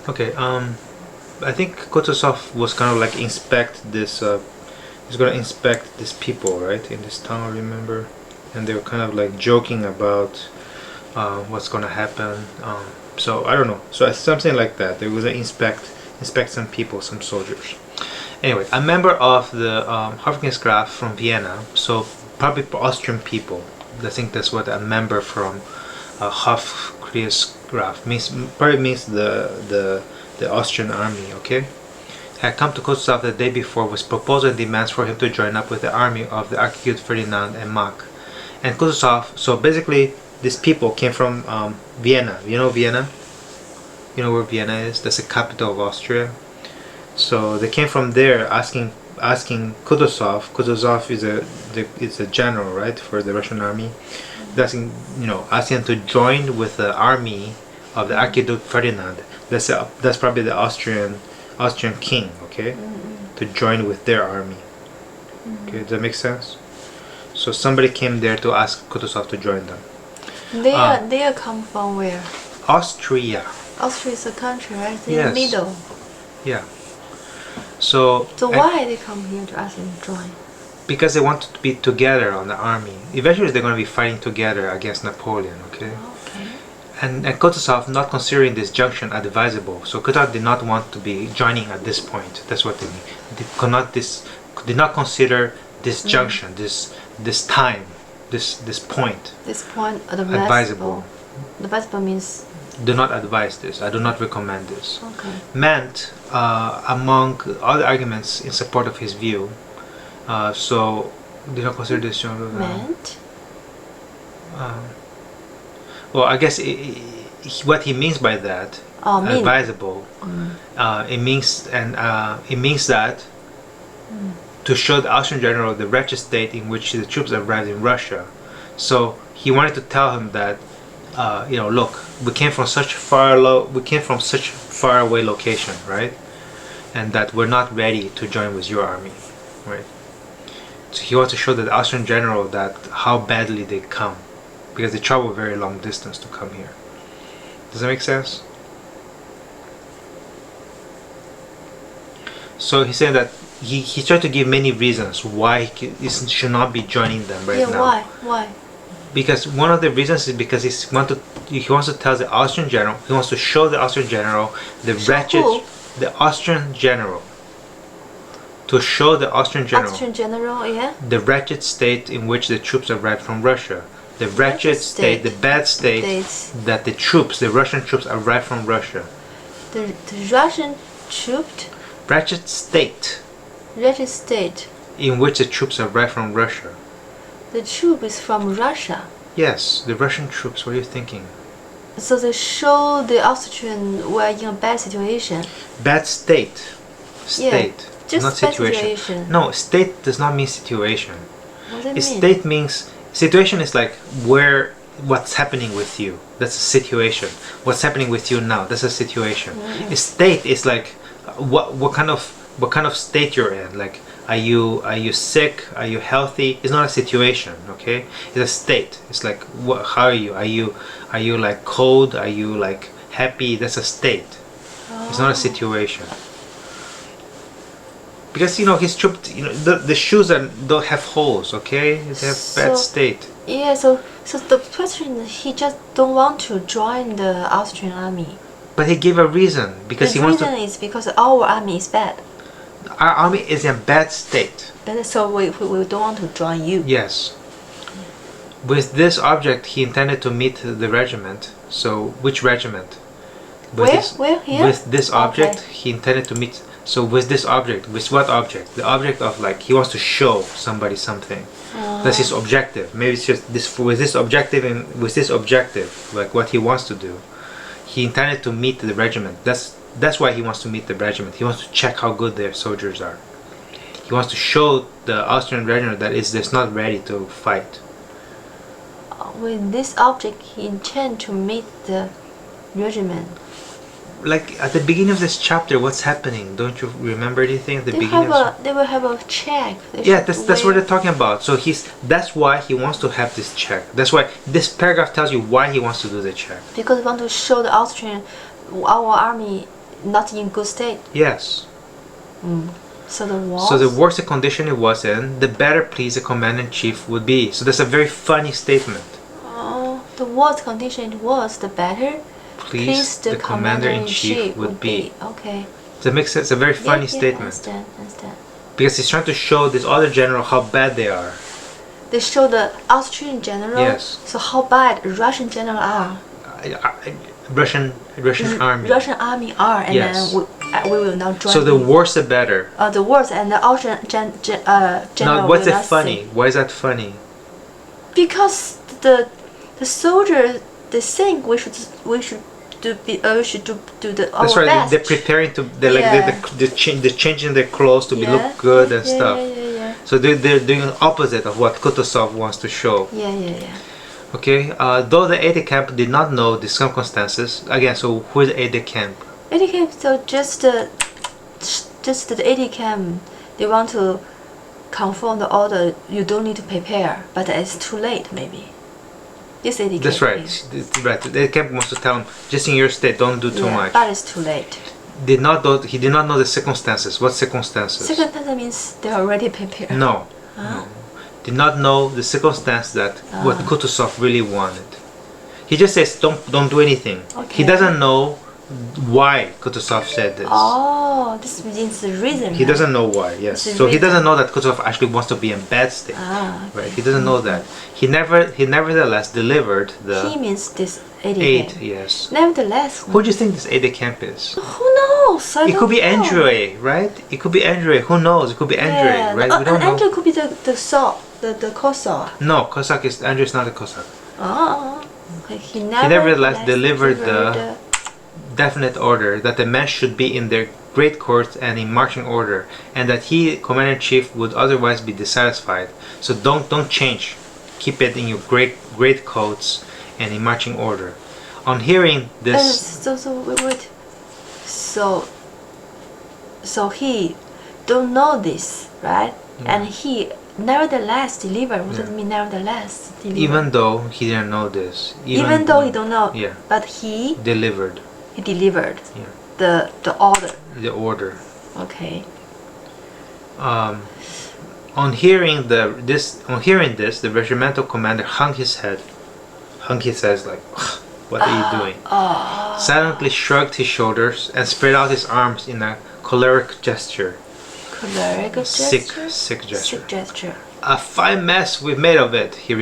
Okay. I think Kutúzov was gonna like inspect this. He's gonna inspect these people, right, in this town. Remember, and they were kind of like joking about what's gonna happen. So I don't know. So it's something like that. They was gonna inspect some people, some soldiers. Anyway, a member of the Hofkriegsrath from Vienna. So probably Austrian people. I think that's what a member from Hofkriegsrath means. Probably means the Austrian army. Okay, had come to Kutúzov the day before with proposal demands for him to join up with the army of the Archduke Ferdinand and Mack. And Kutúzov. So basically, these people came from Vienna. You know Vienna? You know where Vienna is? That's the capital of Austria. So they came from there asking Kutúzov. Kutúzov is a general, right, for the Russian army. Asking him to join with the army of the Archduke Ferdinand. That's probably the Austrian king, okay? To join with their army. Okay, does that make sense? So somebody came there to ask Kutúzov to join them. They come from where? Austria. Austria is a country, right? It's Yes. in the middle. Yeah. So Why they come here to ask him to join? because they want to be together on the army. Eventually they're going to be fighting together against Napoleon, okay? Okay. And Kutúzov not considering this junction advisable. So Kutúzov did not want to be joining at this point. That's what they mean. They did not consider this junction, this time, this point. This point Advisable. Advisable means Do not advise this. I do not recommend this. okay. Meant, among other arguments in support of his view, so did not consider this junction. Meant? Well, I guess what he means by that, advisable, it means that to show the Austrian general the wretched state in which the troops arrived in Russia. So he wanted to tell him that, look, we came from such far away location, right? And that we're not ready to join with your army, right? So he wants to show the Austrian general that how badly they come, because they travel a very long distance to come here. Does that make sense? So he said that he tried to give many reasons why he should not be joining them right now. Why? Because one of the reasons is because he wants to tell the Austrian general, he wants to show the Austrian general the wretched, the Austrian general, to show the Austrian general, yeah. the wretched state in which the troops arrived from Russia, the wretched state, the bad state that the Russian troops arrived from Russia. The Russian troops. Wretched state. Wretched state. In which the troops arrived from Russia. The troop is from Russia. Yes, the Russian troops. What are you thinking? So they show the Austrian were in a bad situation. Bad state. State. Yeah, just not bad situation. No, state does not mean situation. What does it mean? State means situation is like what's happening with you. That's a situation. What's happening with you now? That's a situation. A state is like what kind of state you're in. Like are you sick? Are you healthy? It's not a situation, okay? It's a state. It's like how are you? Are you like cold? Are you like happy? That's a state. It's not a situation. Because his troop, the shoes don't have holes, okay? They have bad state. Yeah, so the question, he just don't want to join the Austrian army. But he gave a reason because the reason is because our army is bad. Our army is in a bad state. So we don't want to join you. Yes. With this object, he intended to meet the regiment. So which regiment? Where? Here? With this object, he intended to meet. So with this object, with what object? The object of like he wants to show somebody something. That's his objective. Maybe it's just this with this objective, like what he wants to do. He intended to meet the regiment. That's why he wants to meet the regiment. He wants to check how good their soldiers are. He wants to show the Austrian regiment that it's not ready to fight. With this object, he intends to meet the regiment. Like at the beginning of this chapter, what's happening? Don't you remember anything at the beginning? They will have a check. Yeah, that's what they're talking about. So that's why he wants to have this check. That's why this paragraph tells you why he wants to do the check. Because we want to show the Austrian, our army not in good state. Yes. So the worse. So the worse the condition it was in, the better pleased the commander-in-chief would be. So that's a very funny statement. The worse condition it was, the better pleased the commander-in-chief would be. Okay. Does that make sense? It's a very funny statement. Understand. Because he's trying to show this other general how bad they are. They show the Austrian general. Yes. So how bad Russian general are? Russian army. Russian army are, and Yes. then we will now join. So the worse the better. The worse, and the Austrian general. Now, what's will it not funny? sing. Why is that funny? Because the soldiers, they think we should do the our That's right. best. They're preparing to. They're Yeah. they're changing their clothes to look good and stuff. Yeah. So they're doing the opposite of what Kutúzov wants to show. Yeah. Okay. Though the aide-de-camp did not know the circumstances. Again, so who is aide-de-camp? aide-de-camp, so just the aide-de-camp, they want to confirm the order. You don't need to prepare, but it's too late maybe. This aide-de-camp. That's right. is- Right. The aide-de-camp wants to tell him, just in your state, don't do too much. But it's too late. He did not know the circumstances. What circumstances? Second time means they're already prepared. No. Did not know the circumstance that what Kutúzov really wanted. He just says don't do anything. Okay. He doesn't know why Kutúzov said this. Oh, this means the reason. He doesn't know why. Yes. It's a So he reason. doesn't know that Kutúzov actually wants to be in bad state. Okay. Right. He doesn't know that. He nevertheless delivered the He means this aid. aide-de-camp. Yes. Nevertheless, Who do you think this aide-de-camp is? who knows? I It could don't be know. Andre, right? It could be Andre. Who knows? It could be Andre, Yeah, right? We don't know. Andre could be the saw, the Kosovo. No, Cossack is Andre is not a Cossack. Oh, okay. He nevertheless delivered the definite order that the men should be in their greatcoats and in marching order, and that he, commander-in-chief, would otherwise be dissatisfied. So don't change. Keep it in your greatcoats and in marching order. On hearing this, Wait. So he don't know this, right? And he nevertheless delivered. What does it mean? Nevertheless delivered. even though he didn't know this, Even though he don't know, Yeah. but he delivered delivered Yeah. the order. the order. Okay. On hearing this, the regimental commander hung his head like, what are you doing? Silently shrugged his shoulders and spread out his arms in a choleric gesture. Choleric gesture. Sick gesture. Sick gesture. A fine mess we've made of it, he